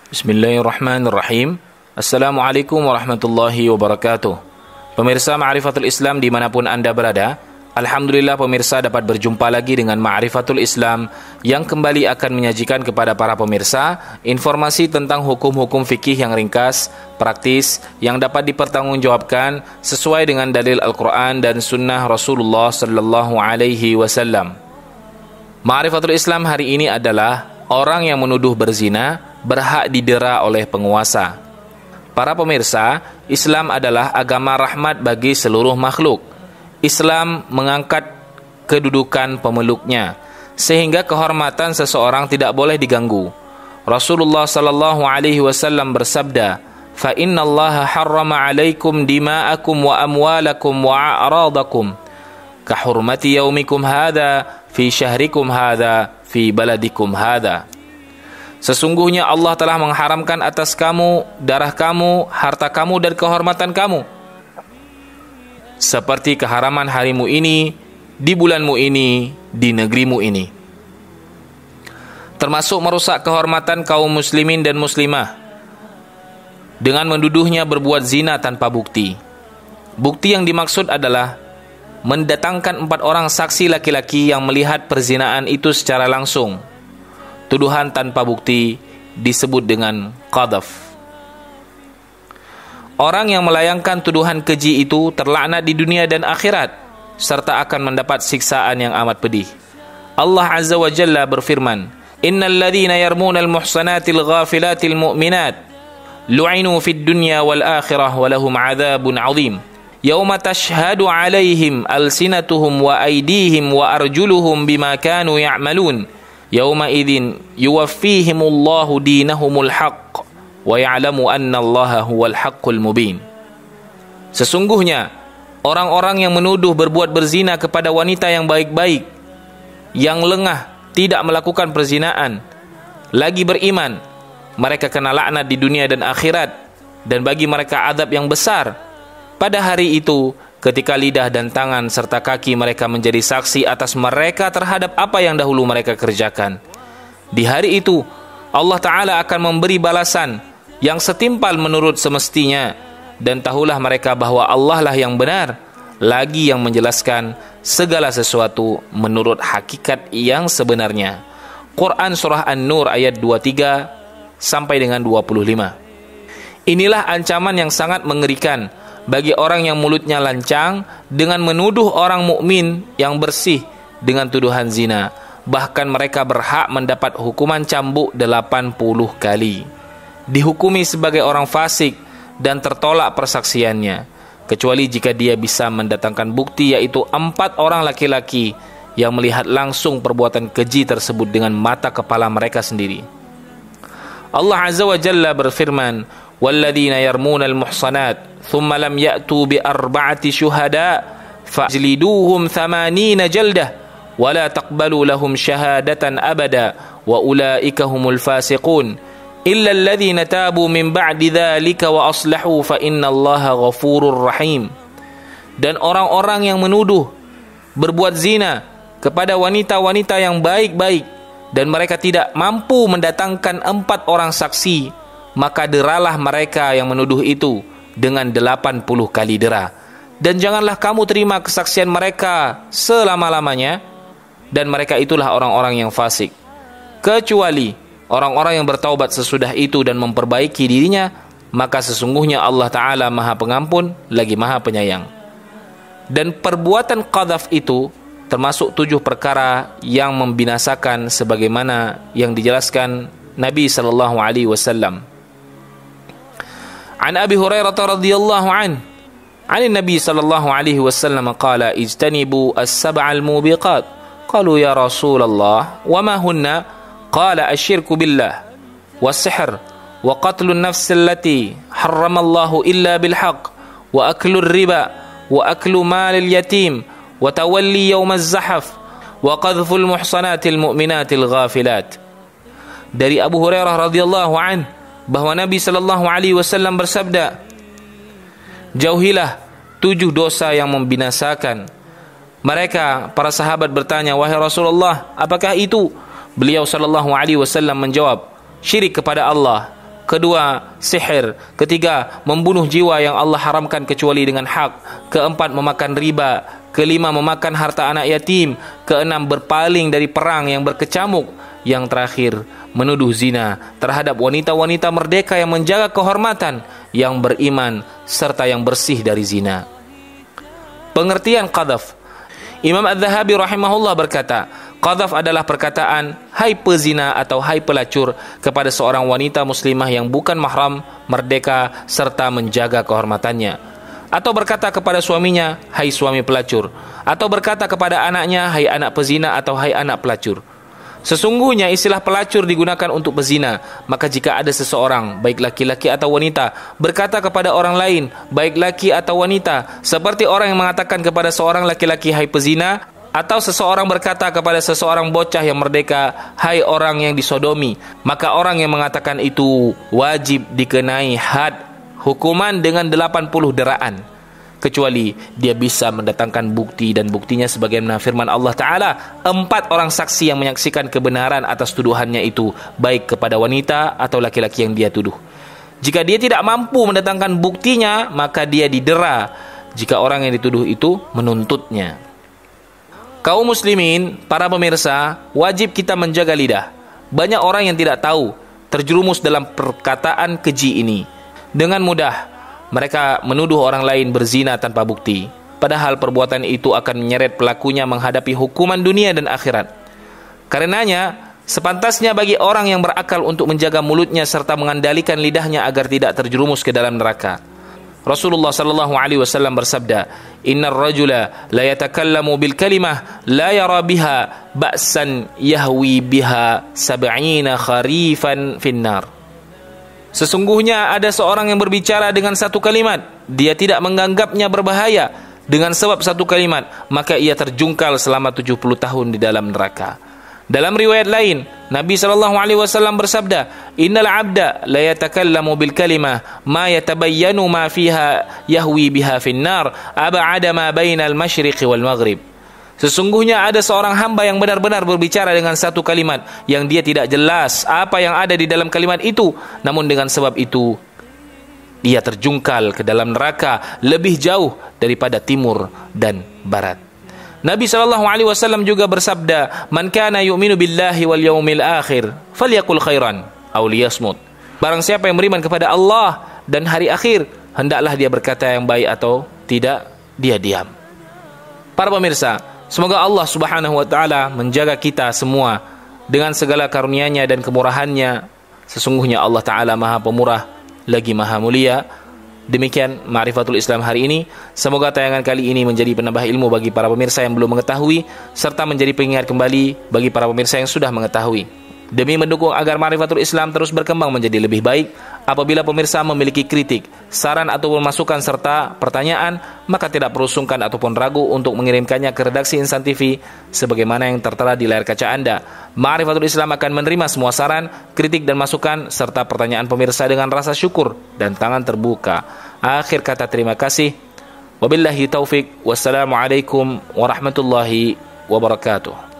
Bismillahirrahmanirrahim. Assalamualaikum warahmatullahi wabarakatuh. Pemirsa Ma'rifatul Islam dimanapun Anda berada, alhamdulillah pemirsa dapat berjumpa lagi dengan Ma'rifatul Islam yang kembali akan menyajikan kepada para pemirsa informasi tentang hukum-hukum fikih yang ringkas, praktis, yang dapat dipertanggungjawabkan sesuai dengan dalil Al-Quran dan Sunnah Rasulullah Sallallahu Alaihi Wasallam. Ma'rifatul Islam hari ini adalah orang yang menuduh berzina berhak didera oleh penguasa. Para pemirsa, Islam adalah agama rahmat bagi seluruh makhluk. Islam mengangkat kedudukan pemeluknya, sehingga kehormatan seseorang tidak boleh diganggu. Rasulullah sallallahu alaihi wasallam bersabda, "Fa innallaha harrama 'alaikum dima'akum wa amwalakum wa a'radakum ka hurmati yaumikum hadha fi syahrikum hadha fi baladikum hadha." Sesungguhnya Allah telah mengharamkan atas kamu darah kamu, harta kamu dan kehormatan kamu, seperti keharaman harimu ini, di bulanmu ini, di negerimu ini. Termasuk merusak kehormatan kaum muslimin dan muslimah dengan menduduhnya berbuat zina tanpa bukti. Bukti yang dimaksud adalah mendatangkan 4 orang saksi laki-laki yang melihat perzinaan itu secara langsung. Tuduhan tanpa bukti disebut dengan qadhaf. Orang yang melayangkan tuduhan keji itu terlaknat di dunia dan akhirat, serta akan mendapat siksaan yang amat pedih. Allah Azza wa Jalla berfirman, "Innal ladzina yarmunal muhsanatil ghafilatil mu'minat lu'inu fid dunya wal akhirah wa lahum 'adzabun 'adzim. Yauma tashhadu 'alaihim alsinatuhum wa aydihim wa arjuluhum bima kanu ya'malun. Yauma idzin yuwaffihimullahu dinahumul haqq wa ya'lamu annallaha huwal haqqul mubin." Sesungguhnya orang-orang yang menuduh berbuat berzina kepada wanita yang baik-baik, yang lengah, tidak melakukan perzinaan, lagi beriman, mereka kena laknat di dunia dan akhirat, dan bagi mereka azab yang besar pada hari itu, ketika lidah dan tangan serta kaki mereka menjadi saksi atas mereka terhadap apa yang dahulu mereka kerjakan. Di hari itu, Allah Ta'ala akan memberi balasan yang setimpal menurut semestinya, dan tahulah mereka bahwa Allah lah yang benar, lagi yang menjelaskan segala sesuatu menurut hakikat yang sebenarnya. Quran Surah An-Nur ayat 23 sampai dengan 25. Inilah ancaman yang sangat mengerikan bagi orang yang mulutnya lancang dengan menuduh orang mukmin yang bersih dengan tuduhan zina. Bahkan mereka berhak mendapat hukuman cambuk 80 kali. Dihukumi sebagai orang fasik dan tertolak persaksiannya, kecuali jika dia bisa mendatangkan bukti, yaitu 4 orang laki-laki yang melihat langsung perbuatan keji tersebut dengan mata kepala mereka sendiri. Allah Azza wa Jalla berfirman, "Walladzina yarmunal muhsanat ثم لم يأتوا بأربعة شهداء فاجلدوهم 80 جلدة ولا تقبلوا لهم شهادة أبدا وأولئك هم الفاسقون إلا الذين تابوا من بعد ذلك وأصلحوا فإن الله غفور رحيم." Dan orang-orang yang menuduh berbuat zina kepada wanita-wanita yang baik-baik dan mereka tidak mampu mendatangkan 4 orang saksi, maka deralah mereka yang menuduh itu dengan 80 kali dera. Dan janganlah kamu terima kesaksian mereka selama-lamanya, dan mereka itulah orang-orang yang fasik, kecuali orang-orang yang bertaubat sesudah itu dan memperbaiki dirinya, maka sesungguhnya Allah Ta'ala Maha Pengampun lagi Maha Penyayang. Dan perbuatan qadhaf itu termasuk 7 perkara yang membinasakan, sebagaimana yang dijelaskan Nabi sallallahu alaihi wasallam. An Abi Hurairah radhiyallahu anhu, an Nabi sallallahu alaihi wasallam qala, "Ijtanibu as-sab'al mubiqat." Qalu ya Rasulullah, "Wa ma hunna?" Qala, "Asyirku billah, was-sihr, wa qatlu an-nafs allati harrama Allahu illa bil haqq, wa aklu ar-riba, wa aklu mal al-yatim, wa tawalli yawm az-zahf, wa qadhfu al-muhsanatil mu'minatil ghafilat." Dari Abu Hurairah radhiyallahu anhu bahwa Nabi sallallahu alaihi wasallam bersabda, "Jauhilah 7 dosa yang membinasakan." Mereka, para sahabat bertanya, "Wahai Rasulullah, apakah itu?" Beliau sallallahu alaihi wasallam menjawab, "Syirik kepada Allah, Kedua, sihir. Ketiga, membunuh jiwa yang Allah haramkan kecuali dengan hak. Keempat, memakan riba. Kelima, memakan harta anak yatim. Keenam, berpaling dari perang yang berkecamuk. Yang terakhir, menuduh zina terhadap wanita-wanita merdeka yang menjaga kehormatan, yang beriman, serta yang bersih dari zina. Pengertian qadhaf. Imam Az-Zahabi rahimahullah berkata, qadhaf adalah perkataan hai pezina atau hai pelacur kepada seorang wanita muslimah yang bukan mahram, merdeka, serta menjaga kehormatannya. Atau berkata kepada suaminya, hai suami pelacur. Atau berkata kepada anaknya, hai anak pezina atau hai anak pelacur. Sesungguhnya istilah pelacur digunakan untuk pezina. Maka jika ada seseorang, baik laki-laki atau wanita, berkata kepada orang lain, baik laki atau wanita, seperti orang yang mengatakan kepada seorang laki-laki, hai pezina, atau seseorang berkata kepada seseorang bocah yang merdeka, hai orang yang disodomi, maka orang yang mengatakan itu wajib dikenai had, hukuman dengan 80 deraan, kecuali dia bisa mendatangkan bukti, dan buktinya sebagaimana firman Allah Ta'ala, 4 orang saksi yang menyaksikan kebenaran atas tuduhannya itu, baik kepada wanita atau laki-laki yang dia tuduh. Jika dia tidak mampu mendatangkan buktinya, maka dia didera jika orang yang dituduh itu menuntutnya. Kaum muslimin, para pemirsa, wajib kita menjaga lidah. Banyak orang yang tidak tahu, terjerumus dalam perkataan keji ini. Dengan mudah mereka menuduh orang lain berzina tanpa bukti, padahal perbuatan itu akan menyeret pelakunya menghadapi hukuman dunia dan akhirat. Karenanya, sepantasnya bagi orang yang berakal untuk menjaga mulutnya serta mengandalkan lidahnya agar tidak terjerumus ke dalam neraka. Rasulullah sallallahu alaihi wasallam bersabda, "Innar rajula la yatakallamu bil kalimah la yara biha ba'san yahwi biha 70 kharifan finnar." Sesungguhnya ada seorang yang berbicara dengan satu kalimat, dia tidak menganggapnya berbahaya. Dengan sebab satu kalimat, maka ia terjungkal selama 70 tahun di dalam neraka. Dalam riwayat lain, Nabi SAW bersabda, "Innal 'abda la yatakallamu bil kalimah ma yatabayyanu ma fiha yahwi biha finnar ab'ada ma bainal masyriqi wal maghrib." Sesungguhnya ada seorang hamba yang benar-benar berbicara dengan satu kalimat yang dia tidak jelas apa yang ada di dalam kalimat itu, namun dengan sebab itu dia terjungkal ke dalam neraka lebih jauh daripada timur dan barat. Nabi SAW juga bersabda, "Man kana yu'minu billahi wal yaumil akhir falyaqul khairan aw liyasmut." Barang siapa yang beriman kepada Allah dan hari akhir, hendaklah dia berkata yang baik atau tidak, dia diam. Para pemirsa, semoga Allah Subhanahu wa taala menjaga kita semua dengan segala karunia-Nya dan kemurahan-Nya. Sesungguhnya Allah Taala Maha Pemurah lagi Maha Mulia. Demikian Ma'rifatul Islam hari ini. Semoga tayangan kali ini menjadi penambah ilmu bagi para pemirsa yang belum mengetahui, serta menjadi pengingat kembali bagi para pemirsa yang sudah mengetahui. Demi mendukung agar Ma'rifatul Islam terus berkembang menjadi lebih baik, apabila pemirsa memiliki kritik, saran ataupun masukan serta pertanyaan, maka tidak perlu sungkan ataupun ragu untuk mengirimkannya ke redaksi Insan TV sebagaimana yang tertera di layar kaca Anda. Ma'rifatul Islam akan menerima semua saran, kritik dan masukan serta pertanyaan pemirsa dengan rasa syukur dan tangan terbuka. Akhir kata, terima kasih. Wabillahi taufik. Wassalamualaikum warahmatullahi wabarakatuh.